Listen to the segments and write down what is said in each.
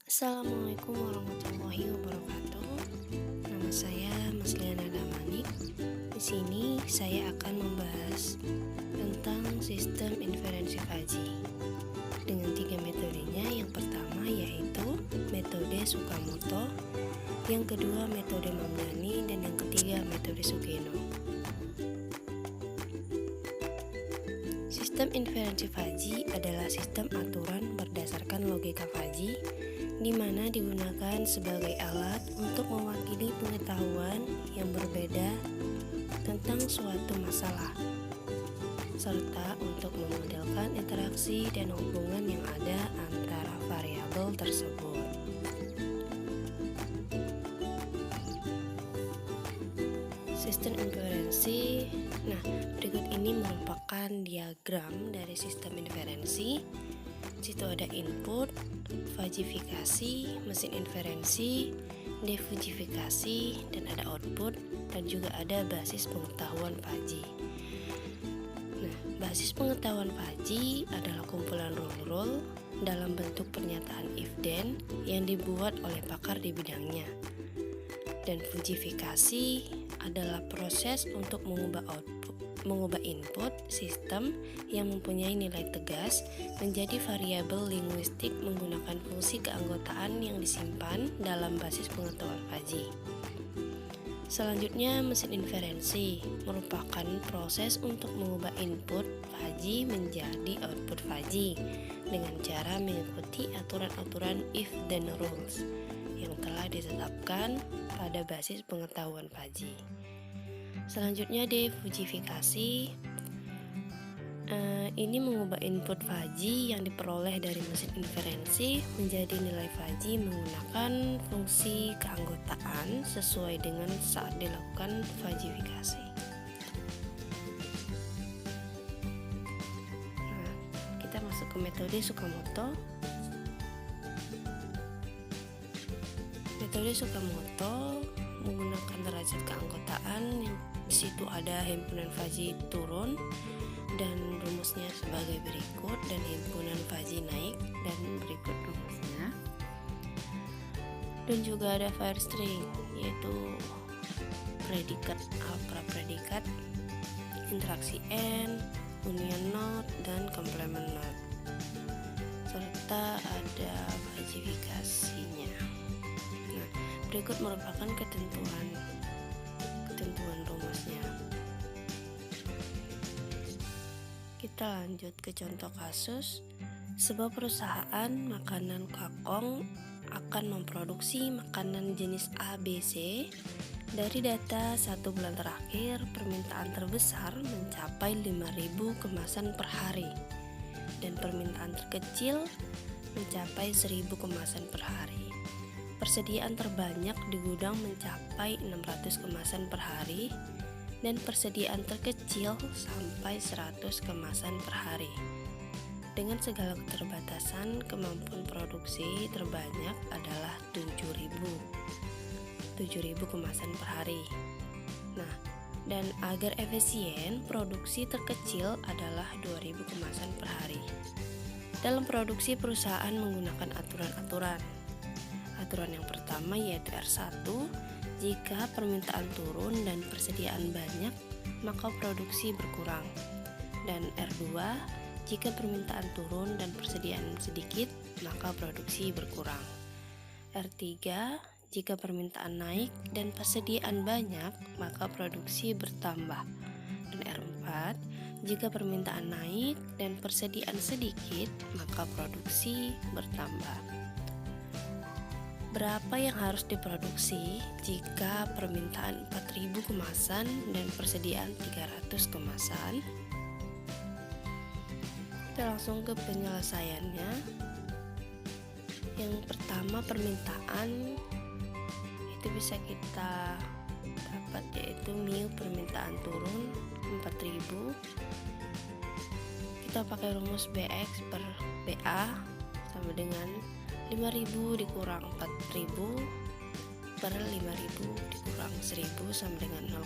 Assalamualaikum warahmatullahi wabarakatuh. Nama saya Masliana Damanik. Di sini saya akan membahas tentang sistem inferensi Fuzzy dengan 3 metodenya. Yang pertama yaitu metode Tsukamoto, yang kedua metode Mamdani, dan yang ketiga metode Sugeno. Sistem inferensi Fuzzy adalah sistem aturan berdasarkan logika Fuzzy di mana digunakan sebagai alat untuk mewakili pengetahuan yang berbeda tentang suatu masalah, serta untuk memodelkan interaksi dan hubungan yang ada antara variabel tersebut. Sistem inferensi. Nah, berikut ini merupakan diagram dari sistem inferensi. Di situ ada input, fajifikasi, mesin inferensi, defujifikasi, dan ada output, dan juga ada basis pengetahuan Fuzzy. Nah, basis pengetahuan Fuzzy adalah kumpulan rule-rule dalam bentuk pernyataan if-then yang dibuat oleh pakar di bidangnya. Dan fujifikasi adalah proses untuk mengubah input sistem yang mempunyai nilai tegas menjadi variabel linguistik menggunakan fungsi keanggotaan yang disimpan dalam basis pengetahuan Fuzzy. Selanjutnya, mesin inferensi merupakan proses untuk mengubah input Fuzzy menjadi output Fuzzy dengan cara mengikuti aturan-aturan if-then rules yang telah ditetapkan pada basis pengetahuan Fuzzy. Selanjutnya, defujifikasi. Ini mengubah input Fuzzy yang diperoleh dari mesin inferensi menjadi nilai Fuzzy menggunakan fungsi keanggotaan sesuai dengan saat dilakukan fujifikasi. Nah, kita masuk ke metode Tsukamoto. Metode Tsukamoto menggunakan derajat keanggotaan yang disitu ada himpunan Fuzzy turun dan rumusnya sebagai berikut, dan himpunan Fuzzy naik dan berikut rumusnya. Dan juga ada firestring, yaitu predikat, pra-predikat, interaksi and, union node, dan complement node, serta ada fajifikasinya. Nah, berikut merupakan ketentuan rumusnya. Kita lanjut ke contoh kasus. Sebuah perusahaan makanan Kakong akan memproduksi makanan jenis ABC. Dari data 1 bulan terakhir, permintaan terbesar mencapai 5.000 kemasan per hari dan permintaan terkecil mencapai 1.000 kemasan per hari. Persediaan terbanyak di gudang mencapai 600 kemasan per hari dan persediaan terkecil sampai 100 kemasan per hari. Dengan segala keterbatasan, kemampuan produksi terbanyak adalah 7.000 kemasan per hari. Nah, dan agar efisien, produksi terkecil adalah 2.000 kemasan per hari. Dalam produksi, perusahaan menggunakan aturan-aturan. Aturan yang pertama yaitu R1, jika permintaan turun dan persediaan banyak, maka produksi berkurang. Dan R2, jika permintaan turun dan persediaan sedikit, maka produksi berkurang. R3, jika permintaan naik dan persediaan banyak, maka produksi bertambah. Dan R4, jika permintaan naik dan persediaan sedikit, maka produksi bertambah. Berapa yang harus diproduksi jika permintaan 4.000 kemasan dan persediaan 300 kemasan? Kita langsung ke penyelesaiannya. Yang pertama, permintaan itu bisa kita dapat yaitu mu permintaan turun 4.000. Kita pakai rumus Bx per Ba sama dengan 5.000 dikurang 4.000 per 5.000 dikurang 1.000 sama dengan 0,2.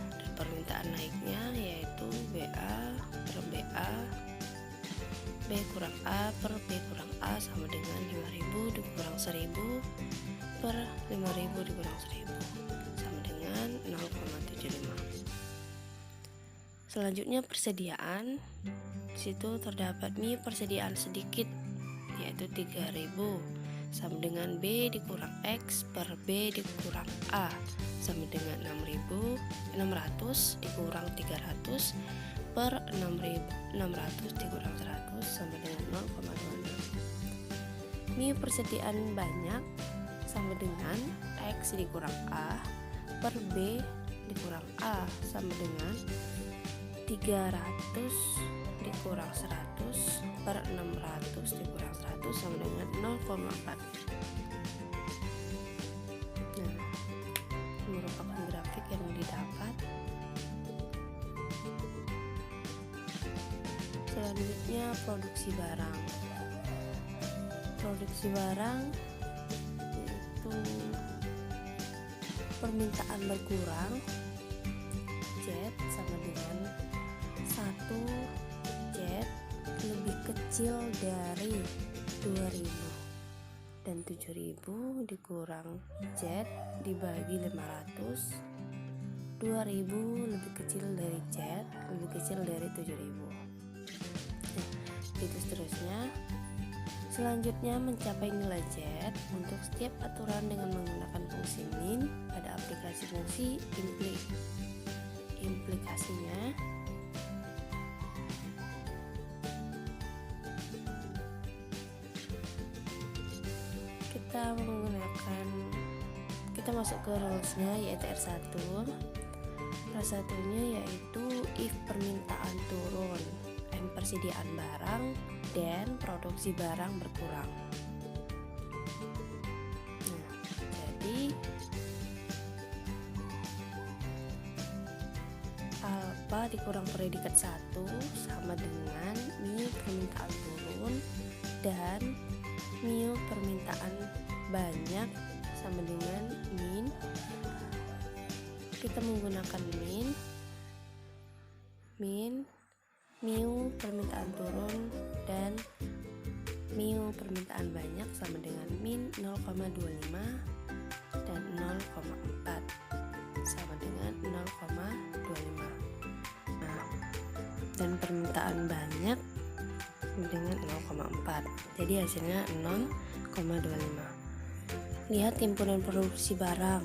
Dan permintaan naiknya yaitu Ba per Ba B kurang A per B kurang A sama dengan 5.000 dikurang 1.000 per 5.000 dikurang 1.000 sama dengan 0,75. Selanjutnya persediaan. Di situ terdapat mie persediaan sedikit yaitu 3.000 sama dengan B dikurang X per B dikurang A sama dengan 600 dikurang 300 per 600 dikurang 100 sama dengan 0,26. Mie persediaan banyak sama dengan X dikurang A per B dikurang A sama dengan 300 dikurang 100 per 600 dikurang 100 sama dengan 0,4. Nah, merupakan grafik yang didapat. Selanjutnya produksi barang. Produksi barang yaitu permintaan berkurang, Z sama dengan 1 Z lebih kecil dari 2.000 dan 7.000 dikurang Z dibagi 500. 2.000 lebih kecil dari Z lebih kecil dari 7.000. Itu seterusnya. Selanjutnya mencapai nilai Z untuk setiap aturan dengan menggunakan fungsi min pada aplikasi fungsi implikasinya kita masuk ke rulesnya yaitu R1. R1-nya yaitu if permintaan turun, M persediaan barang, dan produksi barang berkurang. Nah, jadi alpha dikurang predikat 1 sama dengan mu permintaan turun dan mu permintaan banyak sama dengan min. Kita menggunakan min mu permintaan turun dan mu permintaan banyak sama dengan min 0,25 dan 0,4 sama dengan 0,25. Nah, dan permintaan banyak dengan 0,4. Jadi hasilnya 0,25. Lihat himpunan produksi barang.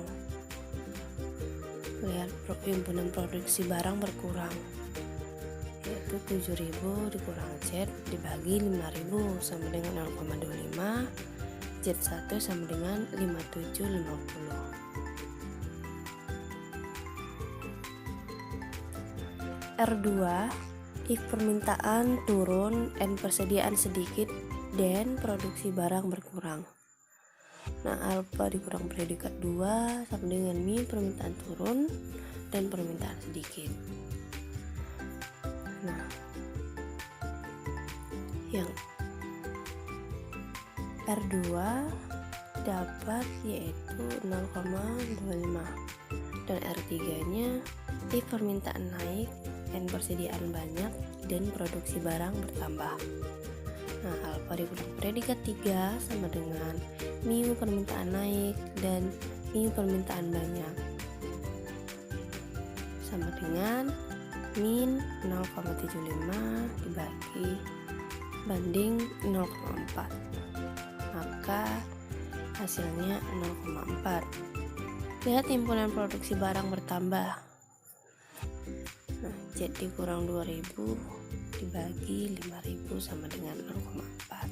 Lihat himpunan produksi barang berkurang, yaitu 7.000 dikurang Z dibagi 5.000 sama dengan 0,25. Z1 sama dengan 5750. R2 if permintaan turun and persediaan sedikit dan produksi barang berkurang. Nah, alpha dikurang predikat 2 sama dengan mu permintaan turun dan permintaan sedikit. Nah, yang R2 dapat yaitu 0,25 dan R3-nya if permintaan naik dan persediaan banyak dan produksi barang bertambah. Nah, alpha dikurang predikat 3 sama dengan mu permintaan naik dan mu permintaan banyak sama dengan min 0,75 dibagi banding 0,4, maka hasilnya 0,4. Lihat himpunan produksi barang bertambah. Nah, Z dikurang 2.000 dibagi 5.000 sama dengan 0,4.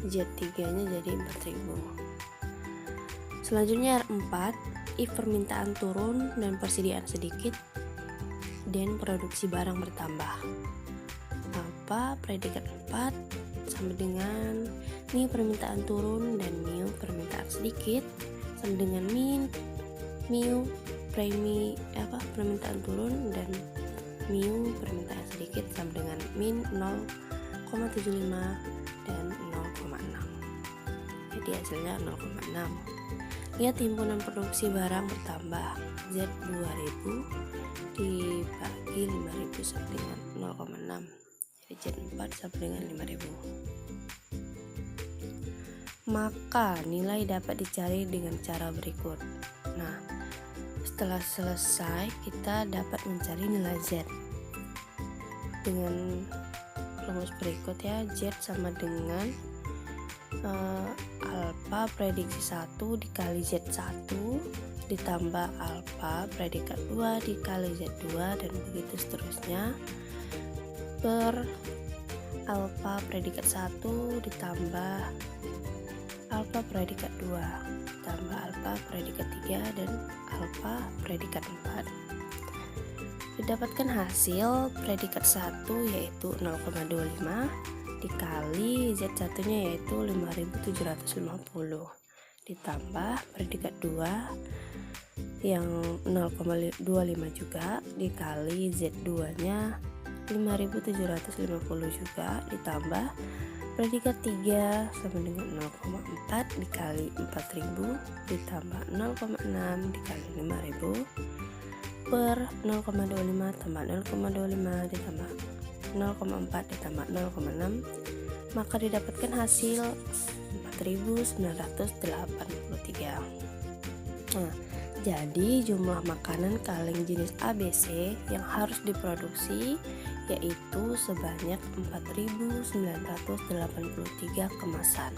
Z3-nya jadi 4.000. Selanjutnya R4 if permintaan turun dan persediaan sedikit dan produksi barang bertambah. Alpha predikat 4 sama dengan mu permintaan turun dan mu permintaan sedikit sama dengan mu permintaan turun dan mu permintaan sedikit sama dengan min 0,75 dan 0,6. Jadi hasilnya 0,6. Lihat himpunan produksi barang bertambah. Z 2.000 dibagi 5.000 sama dengan 0,6. Z4 sama dengan 5000. Maka nilai dapat dicari dengan cara berikut. Nah, setelah selesai kita dapat mencari nilai Z dengan rumus berikut ya. Z sama dengan alfa prediksi 1 dikali Z1 ditambah alfa predikat 2 dikali Z2 dan begitu seterusnya, per alfa predikat 1 ditambah alfa predikat 2 tambah alfa predikat 3 dan alfa predikat 4. Didapatkan hasil predikat 1 yaitu 0,25 dikali Z1 nya yaitu 5750 ditambah predikat 2 yang 0,25 juga dikali Z2 nya 5750 juga ditambah predikat 3 sama dengan 0,4 dikali 4000 ditambah 0,6 dikali 5000 per 0,25 tambah 0,25 ditambah 0,4 ditambah 0,6, maka didapatkan hasil 4983. Nah, jadi jumlah makanan kaleng jenis ABC yang harus diproduksi yaitu sebanyak 4983 kemasan.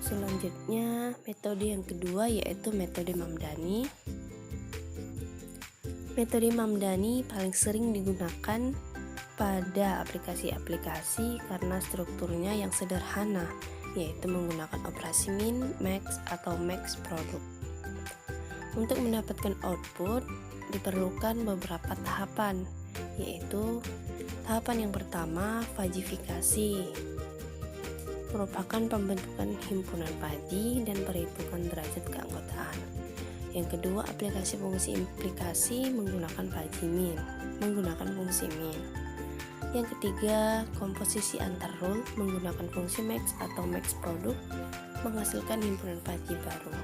Selanjutnya metode yang kedua yaitu metode Mamdani. Metode Mamdani paling sering digunakan pada aplikasi-aplikasi karena strukturnya yang sederhana, yaitu menggunakan operasi min, max, atau max produk. Untuk mendapatkan output diperlukan beberapa tahapan, yaitu tahapan yang pertama fajifikasi, merupakan pembentukan himpunan faji dan perhitungan derajat keanggotaan. Yang kedua, aplikasi fungsi implikasi menggunakan fungsi min. Yang ketiga, komposisi antar rule menggunakan fungsi max atau max produk menghasilkan himpunan faji baru.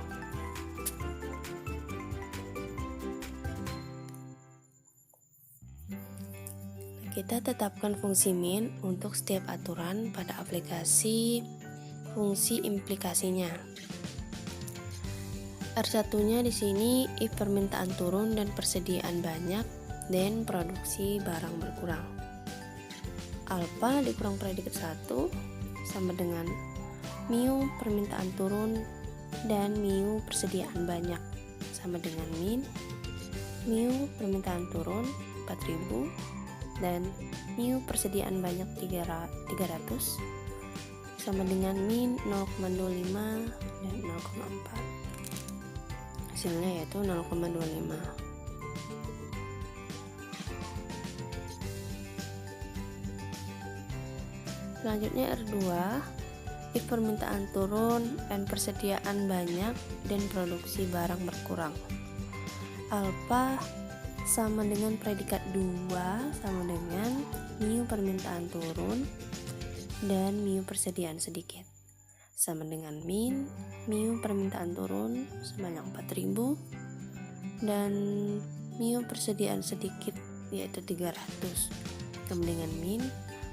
Kita tetapkan fungsi min untuk setiap aturan pada aplikasi fungsi implikasinya. R1-nya di sini if permintaan turun dan persediaan banyak dan produksi barang berkurang. Alfa dikurang predikat 1 sama dengan mu permintaan turun dan mu persediaan banyak sama dengan min mu permintaan turun 4000 dan mu persediaan banyak 300 sama dengan min 0,25 dan 0,4. Hasilnya yaitu 0,25. Selanjutnya R2, if permintaan turun dan persediaan banyak dan produksi barang berkurang. Alfa sama dengan predikat 2 sama dengan mu permintaan turun dan mu persediaan sedikit sama dengan min mu permintaan turun sebanyak 4000 dan mu persediaan sedikit yaitu 300 sama dengan min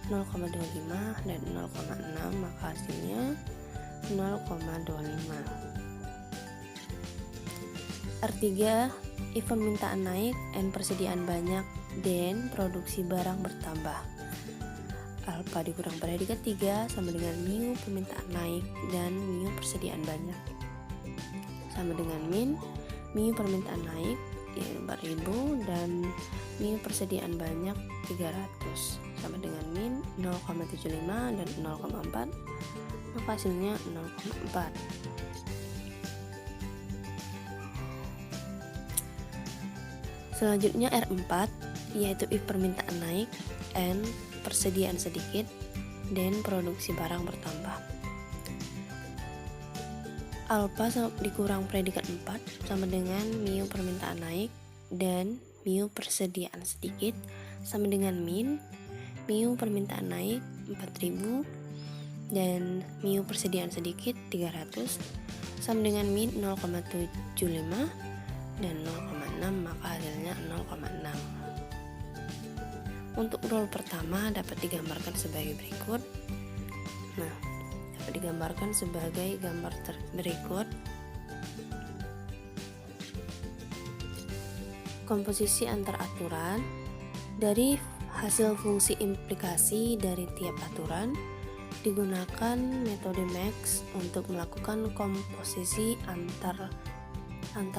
0,25 dan 0,6, maka hasilnya 0,25. R3, if permintaan naik dan persediaan banyak dan produksi barang bertambah. Alfa dikurang predikat 3 sama dengan mu permintaan naik dan mu persediaan banyak sama dengan min mu permintaan naik yaitu 4000 dan mu persediaan banyak 300 sama dengan min 0,75 dan 0,4, maka hasilnya 0,4. Selanjutnya R4 yaitu if permintaan naik and persediaan sedikit dan produksi barang bertambah. Alfa dikurang predikat 4 sama dengan mu permintaan naik dan mu persediaan sedikit sama dengan min mu permintaan naik 4000 dan mu persediaan sedikit 300 sama dengan min 0,75 dan 0,6, maka hasilnya 0,6. Untuk rule pertama dapat digambarkan sebagai berikut. Nah, dapat digambarkan sebagai gambar berikut. Komposisi antar aturan. Dari hasil fungsi implikasi dari tiap aturan digunakan metode Max untuk melakukan komposisi antar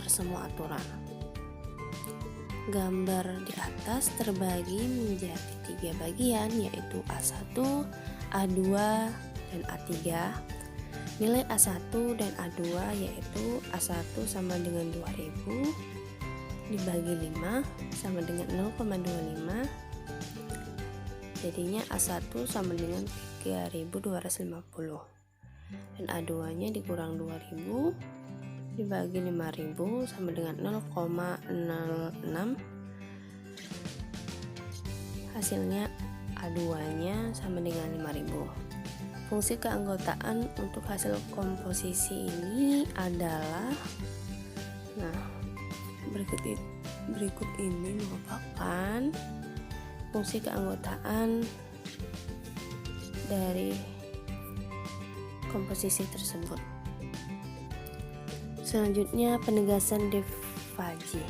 semua aturan. Gambar di atas terbagi menjadi 3 bagian, yaitu A1, A2, dan A3. Nilai A1 dan A2 yaitu A1 sama dengan 2000 dibagi 5 sama dengan 0,25, jadinya A1 sama dengan 3250, dan A2 nya dikurang 2000 dibagi 5000 sama dengan 0,06, hasilnya A2 nya sama dengan 5000. Fungsi keanggotaan untuk hasil komposisi ini adalah, berikut ini merupakan fungsi keanggotaan dari komposisi tersebut. Selanjutnya, penegasan de Fajy.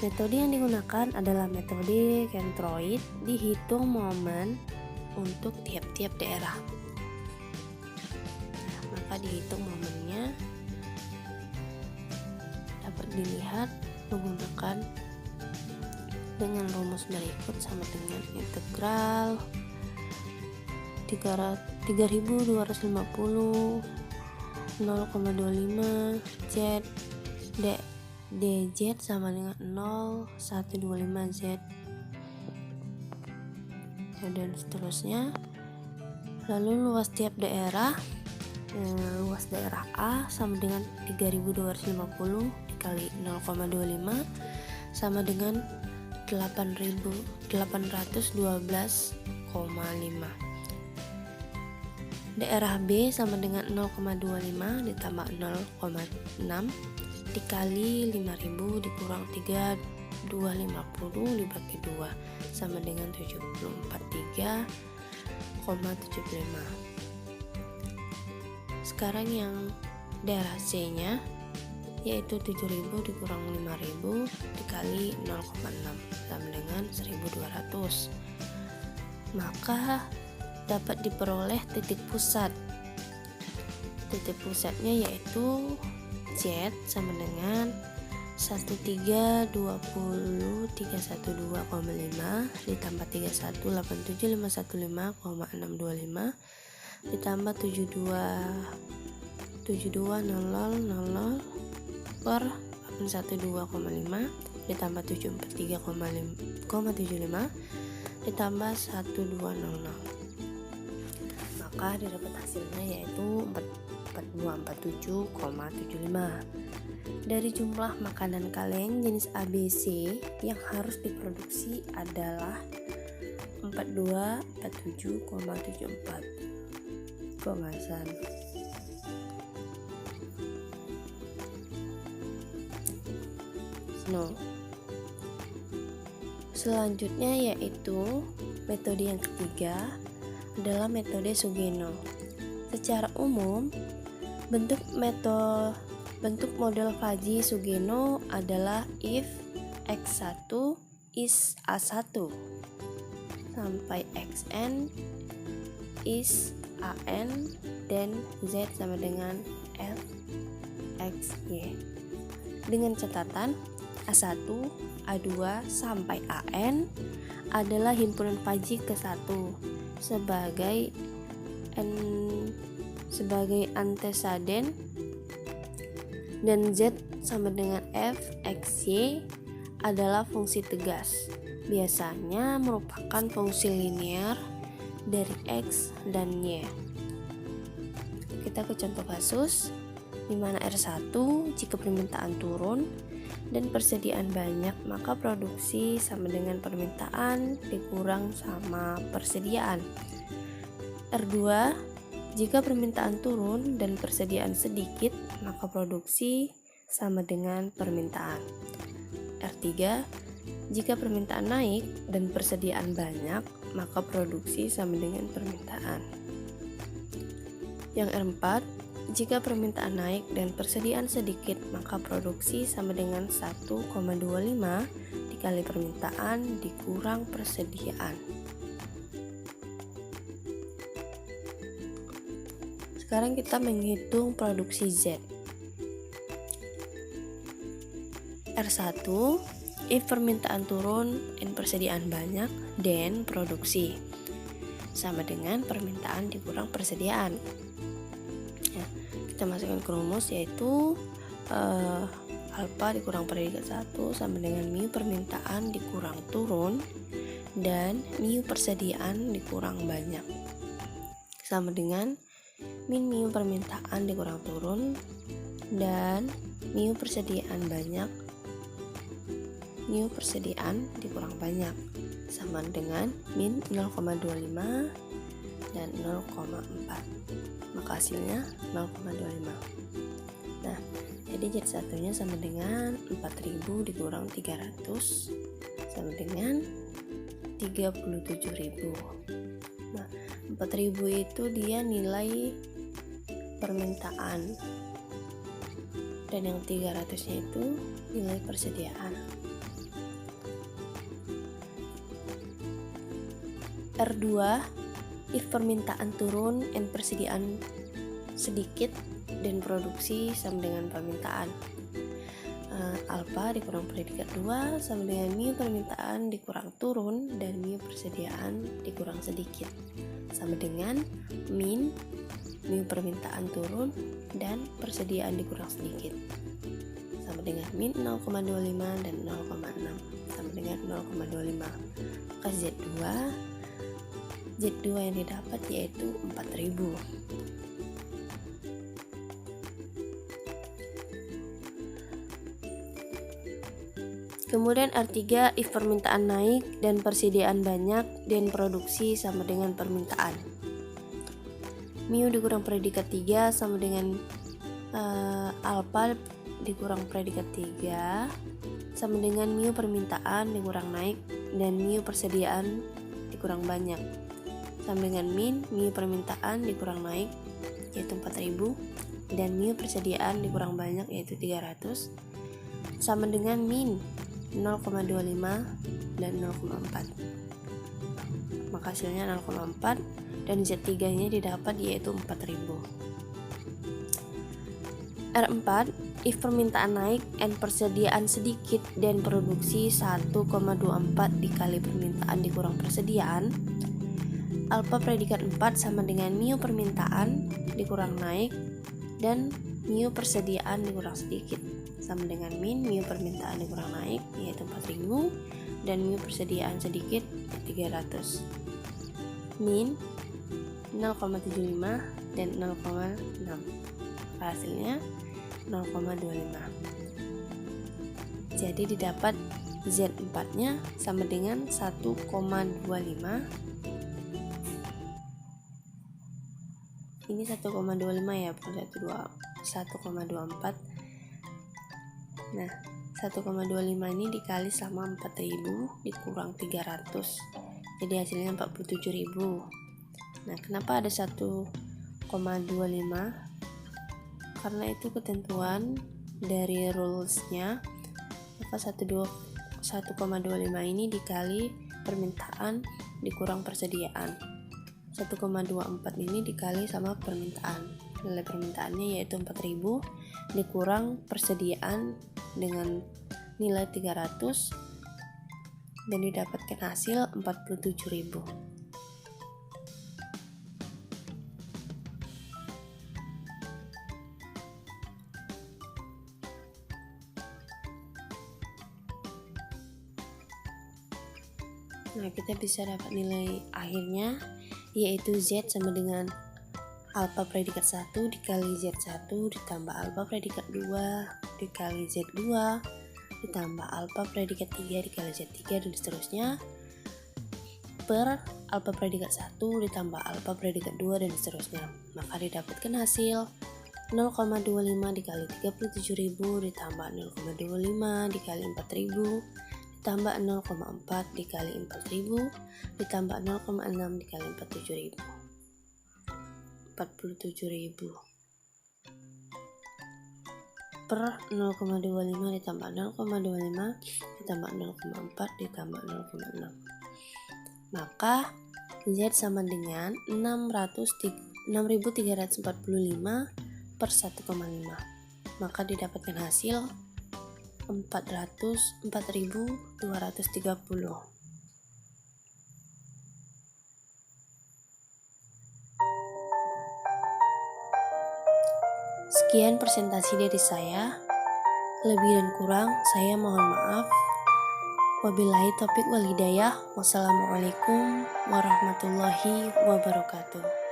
Metode yang digunakan adalah metode Centroid, dihitung momen untuk tiap-tiap daerah. Maka dihitung momennya dapat dilihat menggunakan dengan rumus berikut, sama dengan integral 3250 0,25 z dz sama dengan 0,125 z, dan seterusnya. Lalu luas tiap daerah, luas daerah A sama dengan 3250 dikali 0,25 sama dengan 8.812,5. Daerah B sama dengan 0,25 ditambah 0,6 dikali 5000 dikurang 3250 dibagi 2 sama dengan 743,75. Sekarang yang daerah C nya yaitu 7000 dikurang 5000 dikali 0,6 sama dengan 1200, maka dapat diperoleh titik pusat. Titik pusatnya yaitu Z sama dengan 1320312,5 ditambah 3187515,625 ditambah 720000 per 812,5 ditambah 743,75 ditambah 1200, maka didapat hasilnya yaitu 4247,75. Dari jumlah makanan kaleng jenis ABC yang harus diproduksi adalah 4247,74. Kok ngasan? No. Selanjutnya yaitu metode yang ketiga adalah metode Sugeno. Secara umum, bentuk model Fajy Sugeno adalah if x1 is a1 sampai xn is an dan z sama dengan f xy, dengan catatan A1, A2 sampai AN adalah himpunan Fajy ke-1 sebagai anteseden, dan Z sama dengan F, X, Y adalah fungsi tegas. Biasanya merupakan fungsi linear dari X dan Y. Kita ke contoh kasus di mana R1 jika permintaan turun dan persediaan banyak, maka produksi sama dengan permintaan dikurang sama persediaan. R2 jika permintaan turun dan persediaan sedikit, maka produksi sama dengan permintaan. R3, jika permintaan naik dan persediaan banyak, maka produksi sama dengan permintaan. Yang R4, jika permintaan naik dan persediaan sedikit, maka produksi sama dengan 1,25 dikali permintaan dikurang persediaan. Sekarang kita menghitung produksi Z. R1, if permintaan turun dan persediaan banyak, then produksi sama dengan permintaan dikurang persediaan. Ya, kita masukkan ke rumus, yaitu alfa dikurang predikat 1 sama dengan mu permintaan dikurang turun dan mu persediaan dikurang banyak sama dengan min mu permintaan dikurang turun dan mu persediaan dikurang banyak sama dengan min 0,25 dan 0,4, maka hasilnya 0,25. Nah, jadi Z1 nya sama dengan 4000 dikurang 300 sama dengan 37.000. Nah, 4000 itu dia nilai permintaan dan yang 300 nya itu nilai persediaan. R2, if permintaan turun dan persediaan sedikit dan produksi sama dengan permintaan. Alfa dikurang predikat 2 sama dengan mu permintaan dikurang turun dan mu persediaan dikurang sedikit sama dengan min mu permintaan turun dan persediaan dikurang sedikit sama dengan min 0,25 dan 0,6 sama dengan 0,25. Maka Z2 yang didapat yaitu 4000. Kemudian R3, if permintaan naik dan persediaan banyak dan produksi sama dengan permintaan. Mu dikurang predikat 3 sama dengan alfa dikurang predikat 3 sama dengan mu permintaan dikurang naik dan mu persediaan dikurang banyak sama dengan min mu permintaan dikurang naik yaitu 4000 dan mu persediaan dikurang banyak yaitu 300 sama dengan min 0,25 dan 0,4, maka hasilnya 0,4 dan Z3 nya didapat yaitu 4000. R4, if permintaan naik dan persediaan sedikit dan produksi 1,24 dikali permintaan dikurang persediaan, alfa predikat 4 sama dengan mu permintaan dikurang naik dan mu persediaan dikurang sedikit sama dengan min mu permintaan dikurang naik yaitu 4000 dan mu persediaan sedikit 300. Min 0,75 dan 0,6, hasilnya 0,25. Jadi didapat Z4 nya sama dengan 1,25 ini 1,25 ya, bukan 1,24. Nah, 1,25 ini dikali sama 4000 dikurang 300, jadi hasilnya 47.000. Nah, kenapa ada 1,25? Karena itu ketentuan dari rulesnya, maka 1,25 ini dikali permintaan dikurang persediaan. 1,24 ini dikali sama permintaan. Nilai permintaannya yaitu 4000 dikurang persediaan dengan nilai 300 dan didapatkan hasil 47.000. Nah, kita bisa dapat nilai akhirnya yaitu Z sama dengan alfa predikat 1 dikali Z1 ditambah alfa predikat 2 dikali Z2 ditambah alfa predikat 3 dikali Z3 dan seterusnya per alfa predikat 1 ditambah alfa predikat 2 dan seterusnya. Maka didapatkan hasil 0,25 dikali 37.000 ditambah 0,25 dikali 4.000 ditambah 0,4 dikali 4.000 ditambah 0,6 dikali 47.000. 47.000 per 0,25 ditambah 0,25 ditambah 0,4 ditambah 0,6. Maka Z sama dengan 6.345 per 1,5. Maka didapatkan hasil 4.230. Sekian presentasi dari saya. Lebih dan kurang saya mohon maaf. Wabillahi taufiq wal hidayah. Wassalamualaikum warahmatullahi wabarakatuh.